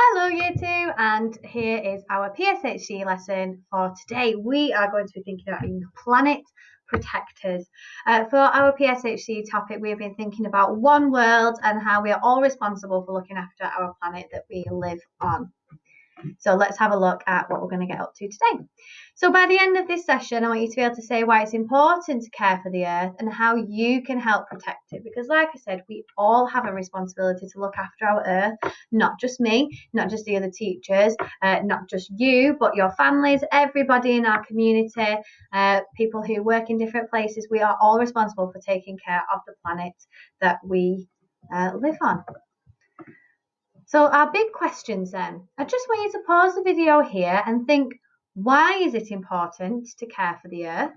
Hello YouTube, and here is our PSHE lesson for today. We are going to be thinking about planet protectors. For our PSHE topic, we have been thinking about one world and how we are all responsible for looking after our planet that we live on. So let's have a look at what we're going to get up to today. So by the end of this session, I want you to be able to say why it's important to care for the earth and how you can help protect it. Because like I said, we all have a responsibility to look after our earth, not just me, not just the other teachers, not just you, but your families, everybody in our community, people who work in different places. We are all responsible for taking care of the planet that we live on. So our big questions then, I just want you to pause the video here and think, why is it important to care for the earth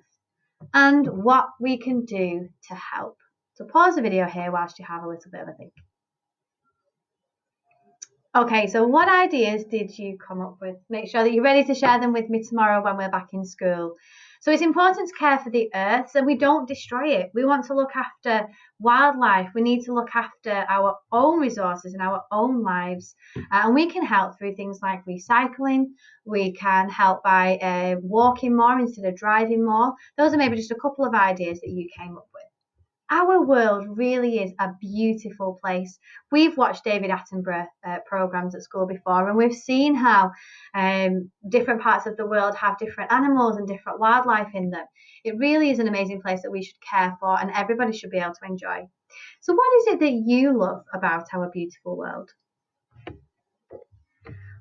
and what we can do to help? So pause the video here whilst you have a little bit of a think. Okay, so what ideas did you come up with? Make sure that you're ready to share them with me tomorrow when we're back in school. So it's important to care for the earth so we don't destroy it. We want to look after wildlife. We need to look after our own resources and our own lives. And we can help through things like recycling. We can help by walking more instead of driving more. Those are maybe just a couple of ideas that you came up with. Our world really is a beautiful place. We've watched David Attenborough programs at school before, and we've seen how different parts of the world have different animals and different wildlife in them. It really is an amazing place that we should care for, and everybody should be able to enjoy. So what is it that you love about our beautiful world?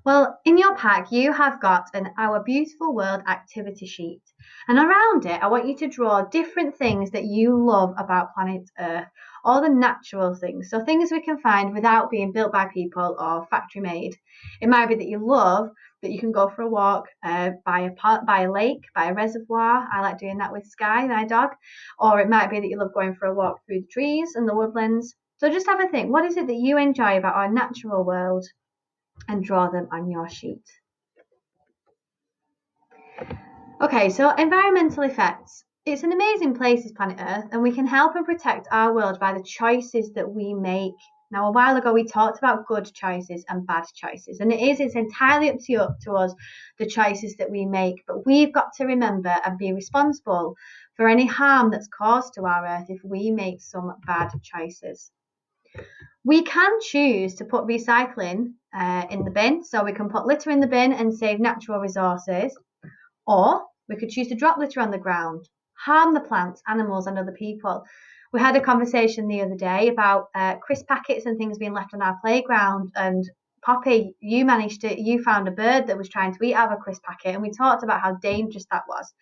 Well, in your pack, you have got an Our Beautiful World activity sheet. And around it, I want you to draw different things that you love about planet Earth, all the natural things. So things we can find without being built by people or factory made. It might be that you love that you can go for a walk by a lake, by a reservoir. I like doing that with Sky, my dog. Or it might be that you love going for a walk through the trees and the woodlands. So just have a think. What is it that you enjoy about our natural world? And draw them on your sheet. Okay, so environmental effects. It's an amazing place, is planet Earth, and we can help and protect our world by the choices that we make. Now, a while ago, we talked about good choices and bad choices, and it's entirely up to us, the choices that we make, but we've got to remember and be responsible for any harm that's caused to our Earth if we make some bad choices. We can choose to put recycling in the bin, so we can put litter in the bin and save natural resources, or we could choose to drop litter on the ground, harm the plants, animals and other people. We had a conversation the other day about crisp packets and things being left on our playground, and Poppy, you found a bird that was trying to eat out of a crisp packet, and we talked about how dangerous that was.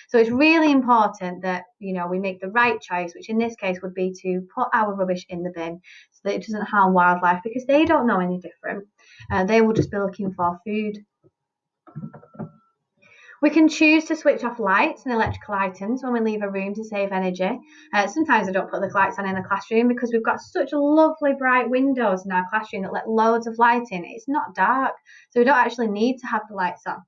So it's really important that we make the right choice, which in this case would be to put our rubbish in the bin so that it doesn't harm wildlife, because they don't know any different. They will just be looking for food. We can choose to switch off lights and electrical items when we leave a room to save energy. Sometimes I don't put the lights on in the classroom because we've got such lovely bright windows in our classroom that let loads of light in. It's not dark, so we don't actually need to have the lights on.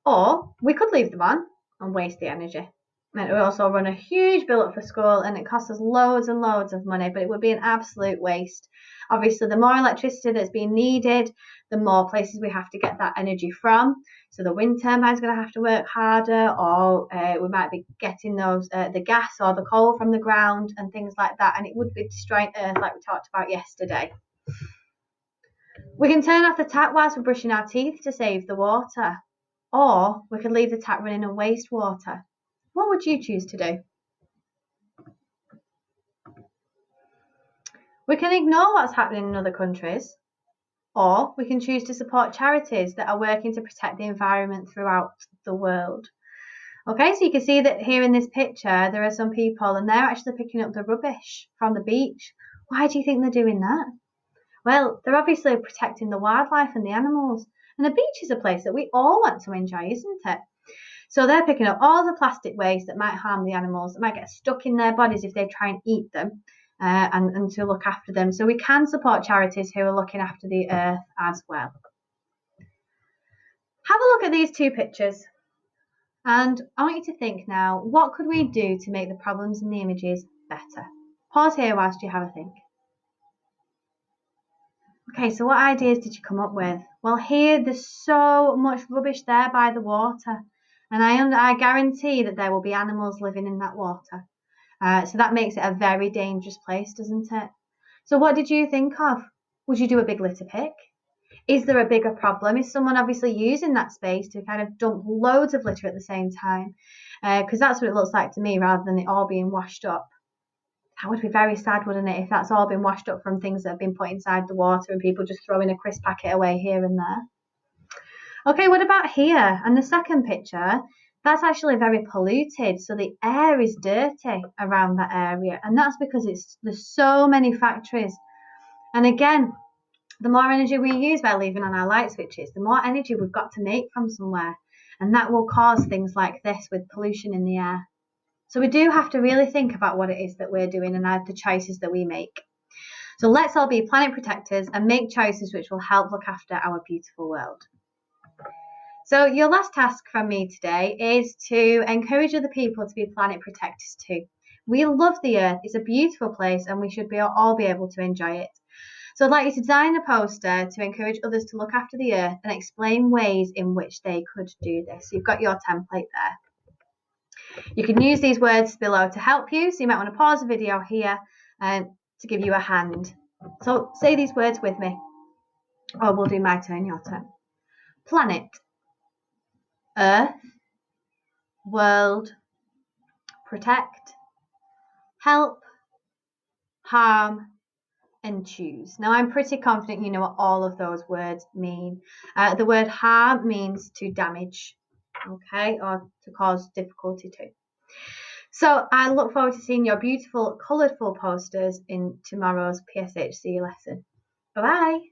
Or we could leave them on and waste the energy. And it would also run a huge bill up for school, and it costs us loads and loads of money, but it would be an absolute waste. Obviously, the more electricity that's being needed, the more places we have to get that energy from. So the wind turbine's going to have to work harder, or we might be getting the gas or the coal from the ground and things like that, and it would be destroying Earth like we talked about yesterday. We can turn off the tap whilst we're brushing our teeth to save the water, or we could leave the tap running and waste water. What would you choose to do? We can ignore what's happening in other countries, or we can choose to support charities that are working to protect the environment throughout the world. Okay, so you can see that here in this picture, there are some people and they're actually picking up the rubbish from the beach. Why do you think they're doing that? Well, they're obviously protecting the wildlife and the animals. And a beach is a place that we all want to enjoy, isn't it? So they're picking up all the plastic waste that might harm the animals, that might get stuck in their bodies if they try and eat them, and to look after them. So we can support charities who are looking after the earth as well. Have a look at these two pictures. And I want you to think now, what could we do to make the problems in the images better? Pause here whilst you have a think. Okay, so what ideas did you come up with? Well, here there's so much rubbish there by the water, and I guarantee that there will be animals living in that water. So that makes it a very dangerous place, doesn't it? So what did you think of? Would you do a big litter pick? Is there a bigger problem? Is someone obviously using that space to kind of dump loads of litter at the same time? Because that's what it looks like to me, rather than it all being washed up. That would be very sad, wouldn't it, if that's all been washed up from things that have been put inside the water and people just throwing a crisp packet away here and there. Okay, what about here? And the second picture, that's actually very polluted. So the air is dirty around that area. And that's because there's so many factories. And again, the more energy we use by leaving on our light switches, the more energy we've got to make from somewhere. And that will cause things like this with pollution in the air. So we do have to really think about what it is that we're doing and the choices that we make. So let's all be planet protectors and make choices which will help look after our beautiful world. So your last task from me today is to encourage other people to be planet protectors too. We love the Earth. It's a beautiful place and we should all be able to enjoy it. So I'd like you to design a poster to encourage others to look after the Earth and explain ways in which they could do this. So you've got your template there. You can use these words below to help you. So you might want to pause the video here to give you a hand. So say these words with me. Or we'll do my turn, your turn. Planet, Earth, world, protect, help, harm, and choose. Now, I'm pretty confident you know what all of those words mean. The word harm means to damage, okay, or to cause difficulty to. So I look forward to seeing your beautiful, colourful posters in tomorrow's PSHC lesson. Bye-bye.